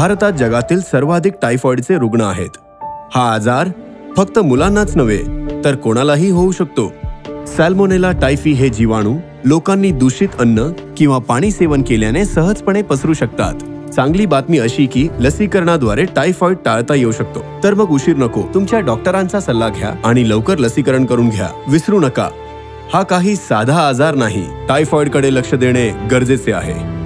भारतात जगातील सर्वाधिक टायफॉइडचे रुग्ण आहेत। हा आजार फक्त मुलांनाच नव्हे तर कोणालाही होऊ शकतो। सॅल्मोनेला टायफी हे जीवाणू लोकांनी दूषित अन्न किंवा पाणी सेवन केल्याने सहजपणे पसरू शकतात। चांगली बातमी अशी की लसीकरणाद्वारे टायफॉइड टाळता येऊ शकतो। तर मग उशीर नको, तुमच्या डॉक्टरांचा सल्ला घ्या आणि लवकर लसीकरण करून घ्या। विसरू नका, हा काही साधा आजार नाही। टायफॉइडकडे लक्ष देणे गरजेचे आहे।